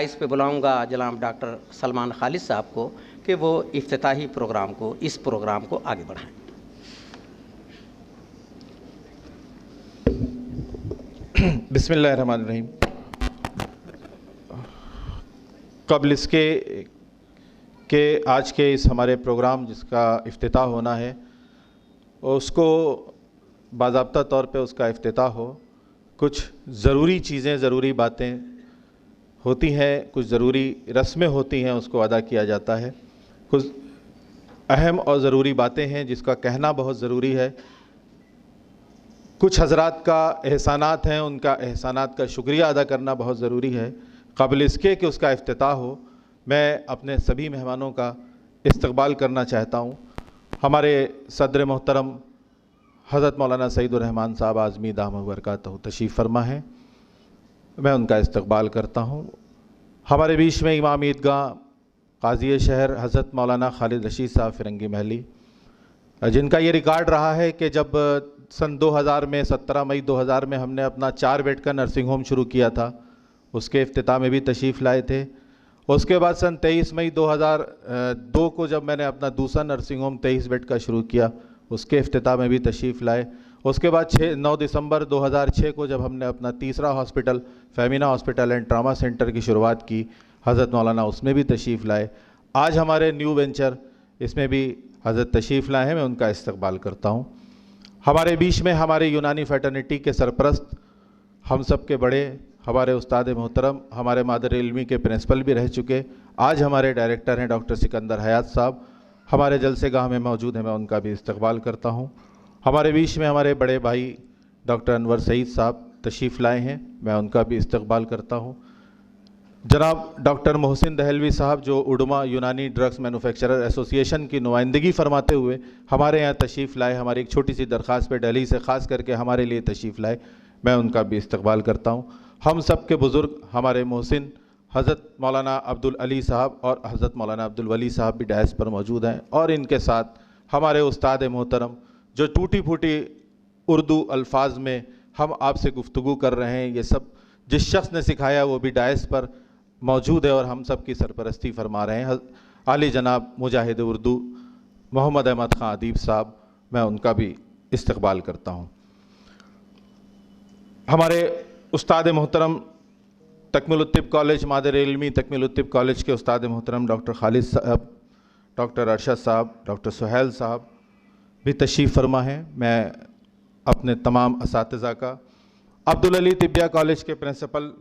इस पे बुलाऊंगा जनाब डॉक्टर सलमान खालिद साहब को कि वो इफ्तिताही प्रोग्राम को, इस प्रोग्राम को आगे बढ़ाएं। बिस्मिल्लाहिर्रहमानिर्रहीम। क़ब्ल इसके कि आज के इस हमारे प्रोग्राम जिसका इफ्तिताह होना है उसको बाज़ाब्ता तौर पे उसका इफ्तिताह हो, कुछ ज़रूरी चीज़ें, ज़रूरी बातें होती हैं, कुछ ज़रूरी रस्में होती हैं, उसको अदा किया जाता है। कुछ अहम और ज़रूरी बातें हैं जिसका कहना बहुत ज़रूरी है। कुछ हज़रात का एहसानात हैं, उनका एहसानात का शुक्रिया अदा करना बहुत ज़रूरी है। क़ब्ल इसके कि उसका इफ्तिताह हो, मैं अपने सभी मेहमानों का इस्तक़बाल करना चाहता हूँ। हमारे सदर मोहतरम हज़रत मौलाना सईदुर रहमान साहब आज़मी दामद बरकातहू तशरीफ़ फ़रमा हैं, मैं उनका इस्तक़बाल करता हूँ। हमारे बीच में इमाम ईदगाह काज़ी शहर हज़रत मौलाना खालिद रशीद साहब फ़िरंगी महली, जिनका ये रिकॉर्ड रहा है कि जब सन 2000 में 17 मई 2000 में हमने अपना 4 बेड का नर्सिंग होम शुरू किया था, उसके इफ्तिताह में भी तशरीफ़ लाए थे। उसके बाद सन 23 मई 2002 को जब मैंने अपना दूसरा नर्सिंग होम 23 बेड का शुरू किया, उसके इफ्तिताह में भी तशरीफ़ लाए। उसके बाद 9 दिसंबर 2006 को जब हमने अपना तीसरा hospital Femina hospital and trauma centre की शुरुआत की, हज़रत मौलाना उसमें भी तशरीफ़ लाए। आज हमारे न्यू वेंचर इसमें भी हज़रत तशरीफ़ लाए हैं, मैं उनका इस्तक़बाल करता हूँ। हमारे बीच में हमारे यूनानी फैटर्निटी के सरपरस्त, हम सब के बड़े, हमारे उस्ताद मोहतरम, हमारे मादर इल्मी के प्रिंसिपल भी रह चुके, आज हमारे डायरेक्टर हैं डॉक्टर सिकंदर हयात साहब, हमारे जलसेगाह में मौजूद हैं, मैं उनका भी इस्तक़बाल करता हूँ। हमारे बीच में हमारे बड़े भाई डॉक्टर अनवर सईद साहब तशरीफ़ लाए हैं, मैं उनका भी इस्तक़बाल करता हूँ। जनाब डॉक्टर मोहसिन दहलवी साहब जो उडमा यूनानी ड्रग्स मैन्युफैक्चरर एसोसिएशन की नुमाइंदगी फरमाते हुए हमारे यहाँ तशरीफ़ लाए, हमारी एक छोटी सी दरख्वास्त पे दिल्ली से ख़ास करके हमारे लिए तशरीफ़ लाए, मैं उनका भी इस्तक़बाल करता हूँ। हम सब के बुज़ुर्ग हमारे मोहसिन हज़रत मौलाना अब्दुल अली साहब और हज़रत मौलाना अब्दुल वली साहब भी डायस पर मौजूद हैं, और इनके साथ हमारे उस्ताद मोहतरम जो टूटी फूटी उर्दू अल्फाज में हम आपसे गुफ्तगू कर रहे हैं, ये सब जिस शख्स ने सिखाया वो भी डायस पर मौजूद है और हम सब की सरपरस्ती फरमा रहे हैं, आली जनाब मुजाहिद उर्दू मोहम्मद अहमद ख़ान अदीब साहब, मैं उनका भी इस्तक़बाल करता हूँ। हमारे उस्ताद मोहतरम तकमीलुत्तिब कॉलेज मादर इल्मी तकमीलुत्तिब कॉलेज के उस्ताद मोहतरम डॉक्टर खालिद साहब, डॉक्टर अरशद साहब, डॉक्टर सुहैल साहब भी तशरीफ़ फरमा हैं, मैं अपने तमाम असातिज़ा का, अब्दुल अली तिब्बिया कॉलेज के प्रिंसिपल,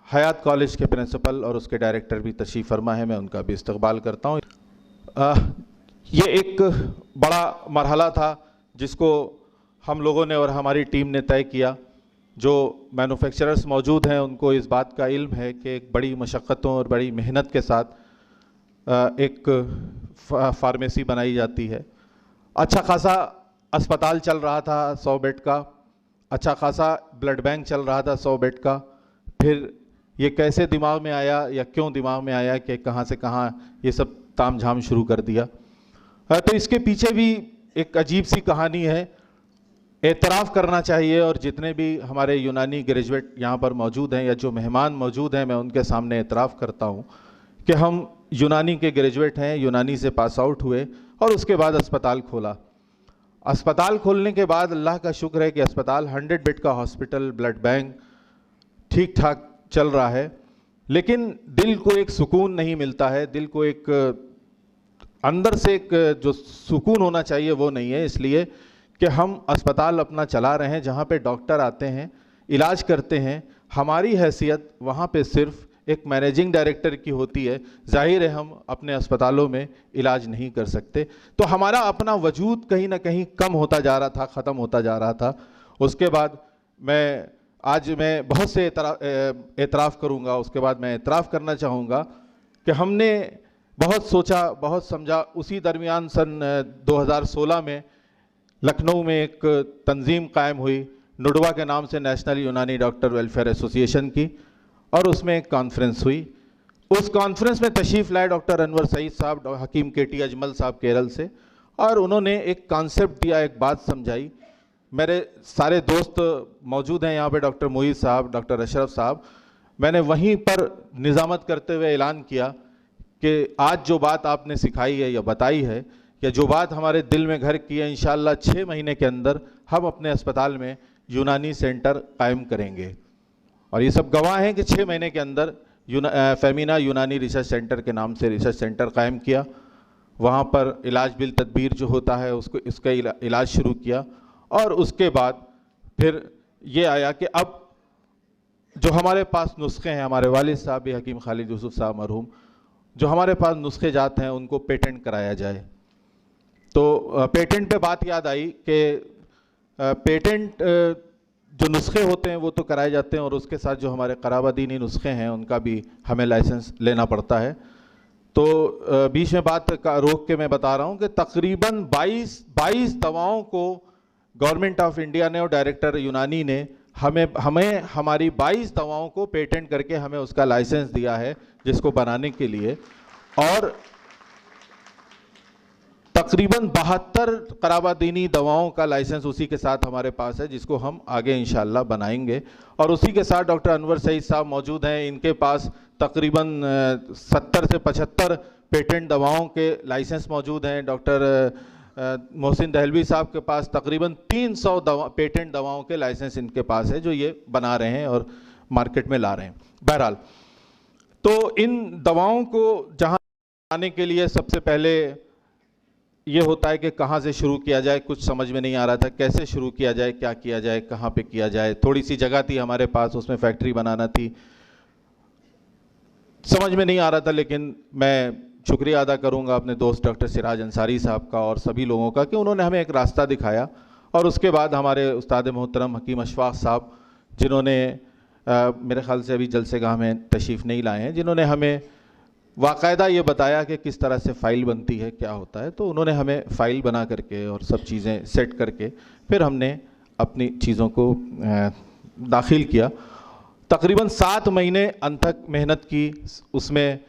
हयात कॉलेज के प्रिंसिपल और उसके डायरेक्टर भी तशरीफ़ फरमा है, मैं उनका भी इस्तक़बाल करता हूँ। ये एक बड़ा मरहला था जिसको हम लोगों ने और हमारी टीम ने तय किया। जो मैन्युफैक्चरर्स मौजूद हैं उनको इस बात का इल्म है कि एक बड़ी मशक्क़तों और बड़ी मेहनत के साथ एक फार्मेसी बनाई जाती है। अच्छा खासा अस्पताल चल रहा था 100 बेड का, अच्छा खासा ब्लड बैंक चल रहा था 100 बेड का, फिर ये कैसे दिमाग में आया या क्यों दिमाग में आया कि कहाँ से कहाँ ये सब ताम झाम शुरू कर दिया। तो इसके पीछे भी एक अजीब सी कहानी है, एतराफ़ करना चाहिए। और जितने भी हमारे यूनानी ग्रेजुएट यहाँ पर मौजूद हैं या जो मेहमान मौजूद हैं, मैं उनके सामने एतराफ़ करता हूँ कि हम यूनानी के ग्रेजुएट हैं, यूनानी से पास आउट हुए और उसके बाद अस्पताल खोला। अस्पताल खोलने के बाद अल्लाह का शुक्र है कि अस्पताल 100 बेड का हॉस्पिटल, ब्लड बैंक ठीक ठाक चल रहा है, लेकिन दिल को एक सुकून नहीं मिलता है, दिल को एक अंदर से एक जो सुकून होना चाहिए वो नहीं है, इसलिए कि हम अस्पताल अपना चला रहे हैं जहाँ पे डॉक्टर आते हैं, इलाज करते हैं, हमारी हैसियत वहाँ पे सिर्फ एक मैनेजिंग डायरेक्टर की होती है। जाहिर है हम अपने अस्पतालों में इलाज नहीं कर सकते, तो हमारा अपना वजूद कहीं ना कहीं कम होता जा रहा था, ख़त्म होता जा रहा था। उसके बाद आज मैं बहुत से एतराफ़ करूँगा, उसके बाद मैं एतराफ़ करना चाहूँगा कि हमने बहुत सोचा, बहुत समझा। उसी दरमियान सन 2016 में लखनऊ में एक तंजीम कायम हुई नुडवा के नाम से, नेशनल यूनानी डॉक्टर वेलफेयर एसोसिएशन की, और उसमें एक कॉन्फ्रेंस हुई। उस कॉन्फ्रेंस में तशरीफ़ लाए डॉक्टर अनवर सईद साहब, हकीम KT अजमल साहब केरल से, और उन्होंने एक कॉन्सेप्ट दिया, एक बात समझाई। मेरे सारे दोस्त मौजूद हैं यहाँ पे, डॉक्टर मोहित साहब, डॉक्टर अशरफ साहब। मैंने वहीं पर निज़ामत करते हुए ऐलान किया कि आज जो बात आपने सिखाई है या बताई है, या जो बात हमारे दिल में घर की है, इंशाअल्लाह 6 महीने के अंदर हम अपने अस्पताल में यूनानी सेंटर कायम करेंगे। और ये सब गवाह हैं कि 6 महीने के अंदर फेमिना यूनानी रिसर्च सेंटर के नाम से रिसर्च सेंटर कायम किया। वहाँ पर इलाज बिल तदबीर जो होता है उसका इलाज शुरू किया। और उसके बाद फिर ये आया कि अब जो हमारे पास नुस्खे हैं, हमारे वालिद साहब भी हकीम खालिद यूसुफ साहब मरहूम, जो हमारे पास नुस्खे जाते हैं उनको पेटेंट कराया जाए। तो पेटेंट पे बात याद आई कि पेटेंट जो नुस्खे होते हैं वो तो कराए जाते हैं, और उसके साथ जो हमारे क़राबादीनी नुस्खे हैं उनका भी हमें लाइसेंस लेना पड़ता है। तो बीच में बात का रोक के मैं बता रहा हूँ कि तकरीबन 22 दवाओं को गवर्नमेंट ऑफ इंडिया ने और डायरेक्टर यूनानी ने हमें हमारी 22 दवाओं को पेटेंट करके हमें उसका लाइसेंस दिया है, जिसको बनाने के लिए। और तकरीबन 72 क़राबादीनी दवाओं का लाइसेंस उसी के साथ हमारे पास है, जिसको हम आगे इंशाअल्लाह बनाएंगे। और उसी के साथ डॉक्टर अनवर सईद साहब मौजूद हैं, इनके पास तकरीबन 70 से 75 पेटेंट दवाओं के लाइसेंस मौजूद हैं। डॉक्टर मोहसिन दहलवी साहब के पास तकरीबन 300 पेटेंट दवाओं के लाइसेंस इनके पास है, जो ये बना रहे हैं और मार्केट में ला रहे हैं। बहरहाल, तो इन दवाओं को जहाँ बनाने के लिए सबसे पहले ये होता है कि कहाँ से शुरू किया जाए, कुछ समझ में नहीं आ रहा था, कैसे शुरू किया जाए, क्या किया जाए, कहाँ पे किया जाए। थोड़ी सी जगह थी हमारे पास, उसमें फैक्ट्री बनाना थी, समझ में नहीं आ रहा था। लेकिन मैं शुक्रिया अदा करूंगा अपने दोस्त डॉक्टर सिराज अंसारी साहब का और सभी लोगों का कि उन्होंने हमें एक रास्ता दिखाया। और उसके बाद हमारे उस्ताद मोहतरम हकीम अशफाक साहब, जिन्होंने मेरे ख्याल से अभी जलसेगाह में तशरीफ़ नहीं लाए हैं, जिन्होंने हमें वाकायदा ये बताया कि किस तरह से फ़ाइल बनती है, क्या होता है। तो उन्होंने हमें फ़ाइल बना करके और सब चीज़ें सेट करके फिर हमने अपनी चीज़ों को दाखिल किया। तकरीबन 7 महीने अनथक मेहनत की, उसमें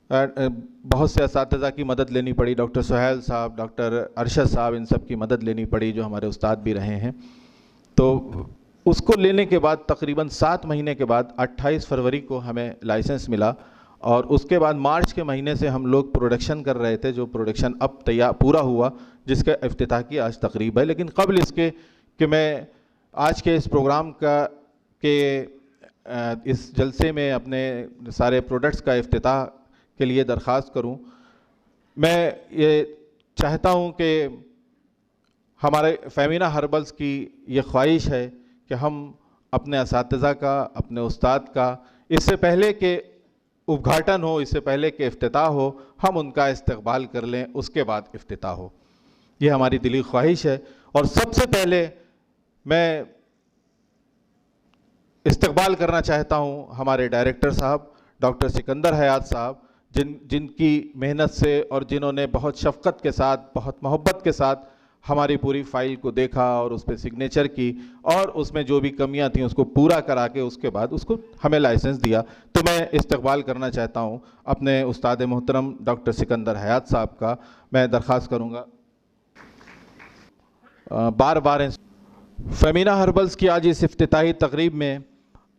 बहुत से असातिज़ा की मदद लेनी पड़ी, डॉक्टर सुहैल साहब, डॉक्टर अरशद साहब, इन सब की मदद लेनी पड़ी जो हमारे उस्ताद भी रहे हैं। तो उसको लेने के बाद तकरीबन 7 महीने के बाद 28 फरवरी को हमें लाइसेंस मिला। और उसके बाद मार्च के महीने से हम लोग प्रोडक्शन कर रहे थे, जो प्रोडक्शन अब तैयार पूरा हुआ, जिसका इफ्तिताह की आज तकरीब है। लेकिन कबल इसके कि मैं आज के इस प्रोग्राम के इस जलसे में अपने सारे प्रोडक्ट्स का इफ्तिताह के लिए दरख्वास्त करूं, मैं ये चाहता हूं कि हमारे फेमिना हर्बल्स की ये ख्वाहिश है कि हम अपने असातिज़ा का, अपने उस्ताद का, इससे पहले कि उद्घाटन हो, इससे पहले कि इफ्तिताह हो, हम उनका इस्तकबाल कर लें, उसके बाद इफ्तिताह हो। ये हमारी दिली ख्वाहिश है। और सबसे पहले मैं इस्तकबाल करना चाहता हूँ हमारे डायरेक्टर साहब डॉक्टर सिकंदर हयात साहब, जिनकी मेहनत से और जिन्होंने बहुत शफ़क़त के साथ, बहुत मोहब्बत के साथ हमारी पूरी फ़ाइल को देखा और उस पर सिग्नेचर की, और उसमें जो भी कमियां थीं उसको पूरा करा के उसके बाद उसको हमें लाइसेंस दिया। तो मैं इस्तकबाल करना चाहता हूं अपने उस्ताद मोहतरम डॉक्टर सिकंदर हयात साहब का। मैं दरख्वास्त करूंगा बार बार फेमिना हर्बल्स की आज इस इफ्तिताही तकरीब में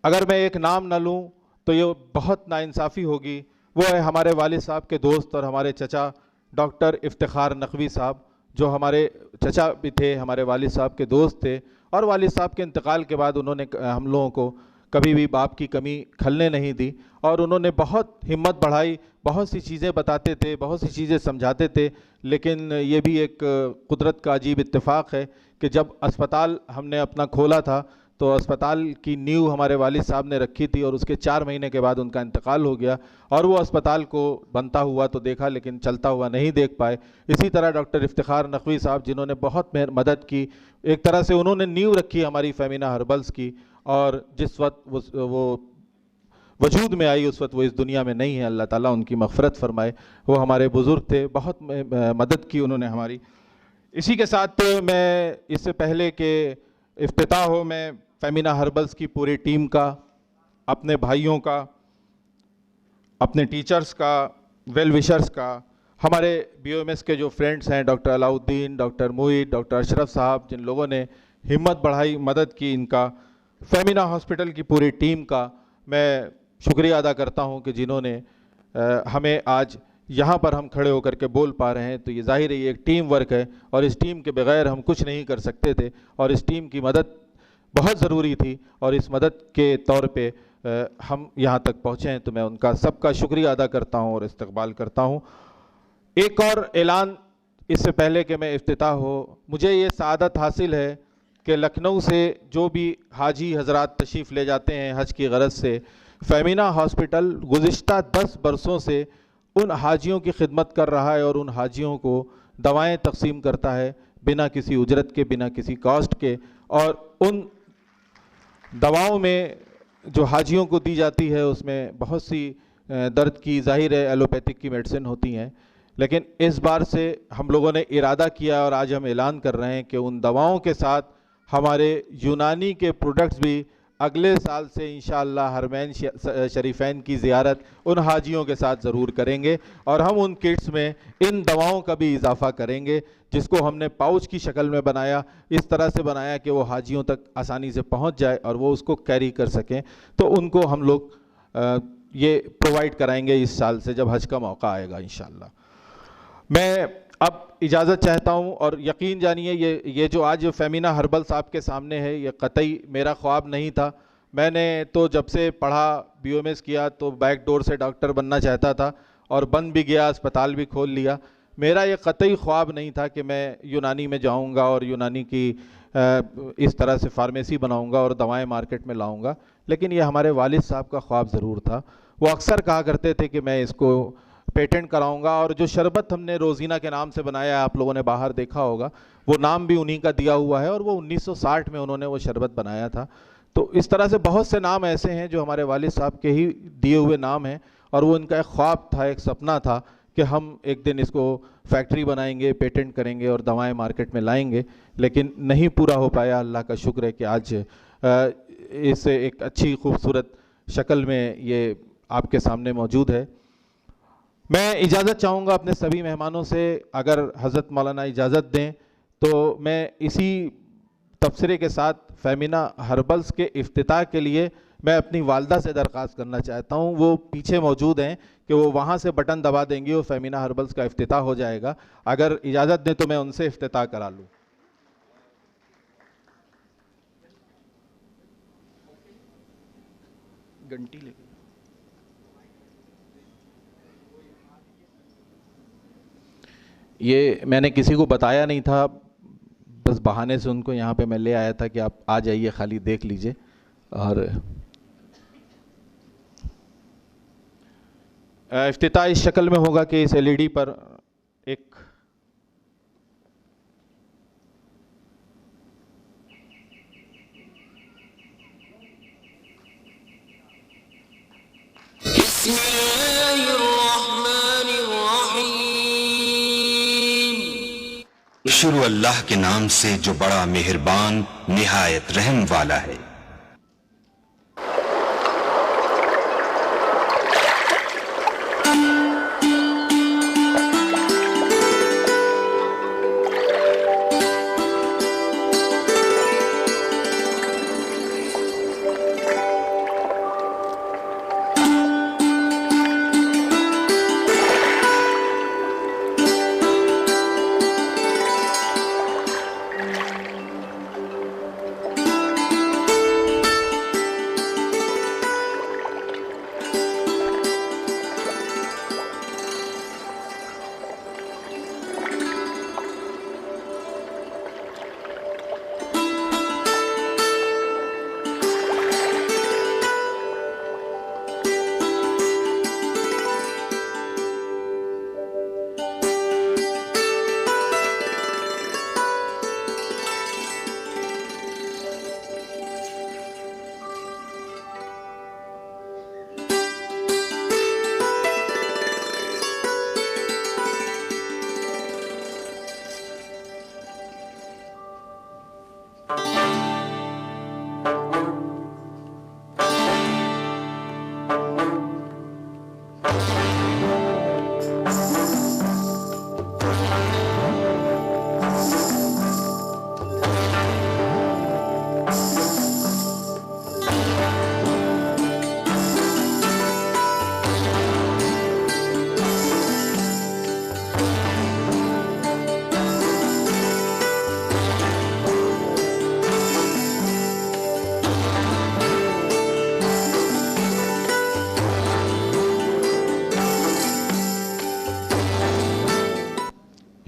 अगर मैं एक नाम न लूँ तो ये बहुत नाइंसाफ़ी होगी। वो है हमारे वालिद साहब के दोस्त और हमारे चचा डॉक्टर इफ्तिखार नकवी साहब, जो हमारे चचा भी थे, हमारे वालिद साहब के दोस्त थे। और वालिद साहब के इंतकाल के बाद उन्होंने हम लोगों को कभी भी बाप की कमी खलने नहीं दी, और उन्होंने बहुत हिम्मत बढ़ाई, बहुत सी चीज़ें बताते थे, बहुत सी चीज़ें समझाते थे। लेकिन ये भी एक कुदरत का अजीब इत्तेफाक है कि जब अस्पताल हमने अपना खोला था तो अस्पताल की नींव हमारे वालिद साहब ने रखी थी, और उसके 4 महीने के बाद उनका इंतकाल हो गया। और वो अस्पताल को बनता हुआ तो देखा, लेकिन चलता हुआ नहीं देख पाए। इसी तरह डॉक्टर इफ्तिखार नकवी साहब, जिन्होंने बहुत मदद की, एक तरह से उन्होंने नींव रखी हमारी फेमिना हर्बल्स की। और जिस वक्त वो वजूद में आई, उस वक्त वो इस दुनिया में नहीं है, अल्लाह ताला उनकी मग़फ़िरत फरमाए। वो हमारे बुज़ुर्ग थे, बहुत मदद की उन्होंने हमारी। इसी के साथ मैं इससे पहले कि इफ्तिताह हो, मैं फेमिना हर्बल्स की पूरी टीम का, अपने भाइयों का, अपने टीचर्स का, वेल विशर्स का, हमारे BOMS के जो फ्रेंड्स हैं, doctor Alauddin, doctor Moeed, doctor Ashraf साहब, जिन लोगों ने हिम्मत बढ़ाई, मदद की, इनका फेमिना हॉस्पिटल की पूरी टीम का मैं शुक्रिया अदा करता हूं कि जिन्होंने हमें आज यहाँ पर हम खड़े होकर के बोल पा रहे हैं। तो ये जाहिर है ये एक टीम वर्क है और इस टीम के बगैर हम कुछ नहीं कर सकते थे और इस टीम की मदद बहुत ज़रूरी थी और इस मदद के तौर पे हम यहाँ तक पहुँचे हैं। तो मैं उनका सबका शुक्रिया अदा करता हूँ और इस्तकबाल करता हूँ। एक और ऐलान इससे पहले कि मैं इफ्तिताह हो, मुझे ये सआदत हासिल है कि लखनऊ से जो भी हाजी हजरात तशरीफ़ ले जाते हैं हज की गरज से, फेमिना हॉस्पिटल गुज़िश्ता 10 बरसों से उन हाजियों की खिदमत कर रहा है और उन हाजियों को दवाएं तकसीम करता है बिना किसी उजरत के, बिना किसी कॉस्ट के। और उन दवाओं में जो हाजियों को दी जाती है उसमें बहुत सी दर्द की, ज़ाहिर है एलोपैथिक की मेडिसिन होती हैं, लेकिन इस बार से हम लोगों ने इरादा किया और आज हम ऐलान कर रहे हैं कि उन दवाओं के साथ हमारे यूनानी के प्रोडक्ट्स भी अगले साल से इंशाअल्लाह हरमैन शरीफैन की ज़ियारत उन हाजियों के साथ ज़रूर करेंगे और हम उन किट्स में इन दवाओं का भी इजाफ़ा करेंगे, जिसको हमने पाउच की शक्ल में बनाया, इस तरह से बनाया कि वो हाजियों तक आसानी से पहुंच जाए और वो उसको कैरी कर सकें। तो उनको हम लोग ये प्रोवाइड कराएंगे इस साल से जब हज का मौका आएगा इंशाअल्लाह। मैं अब इजाज़त चाहता हूं और यकीन जानिए ये जो आज फेमिना हर्बल्स आपके सामने है ये कतई मेरा ख्वाब नहीं था। मैंने तो जब से पढ़ा BOMS किया तो बैक डोर से डॉक्टर बनना चाहता था और बन भी गया, अस्पताल भी खोल लिया। मेरा ये कतई ख्वाब नहीं था कि मैं यूनानी में जाऊंगा और यूनानी की इस तरह से फार्मेसी बनाऊंगा और दवाएं मार्केट में लाऊंगा, लेकिन ये हमारे वालिद साहब का ख्वाब ज़रूर था। वो अक्सर कहा करते थे कि मैं इसको पेटेंट कराऊंगा और जो शरबत हमने रोज़ीना के नाम से बनाया है, आप लोगों ने बाहर देखा होगा, वो नाम भी उन्हीं का दिया हुआ है और वो 1960 में उन्होंने वो शरबत बनाया था। तो इस तरह से बहुत से नाम ऐसे हैं जो हमारे वालिद साहब के ही दिए हुए नाम हैं और वो इनका एक ख्वाब था, एक सपना था कि हम एक दिन इसको फैक्ट्री बनाएंगे, पेटेंट करेंगे और दवाएं मार्केट में लाएंगे, लेकिन नहीं पूरा हो पाया। अल्लाह का शुक्र है कि आज इसे एक अच्छी खूबसूरत शक्ल में ये आपके सामने मौजूद है। मैं इजाज़त चाहूँगा अपने सभी मेहमानों से, अगर हज़रत मौलाना इजाज़त दें तो मैं इसी तबसरे के साथ फेमिना हर्बल्स के इफ्तिताह के लिए मैं अपनी वालदा से दरख्वास्त करना चाहता हूँ। वो पीछे मौजूद हैं कि वो वहाँ से बटन दबा देंगी और फेमिना हर्बल्स का इफ्तिताह हो जाएगा। अगर इजाज़त दें तो मैं उनसे इफ्तिताह करा लूँ। घंटी लेके ये मैंने किसी को बताया नहीं था, बस बहाने से उनको यहाँ पे मैं ले आया था कि आप आ जाइए, खाली देख लीजिए। और इफ्तिताह इस शक्ल में होगा कि इस LED पर एक शुरू अल्लाह के नाम से जो बड़ा मेहरबान निहायत रहम वाला है।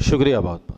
शुक्रिया बहुत बहुत।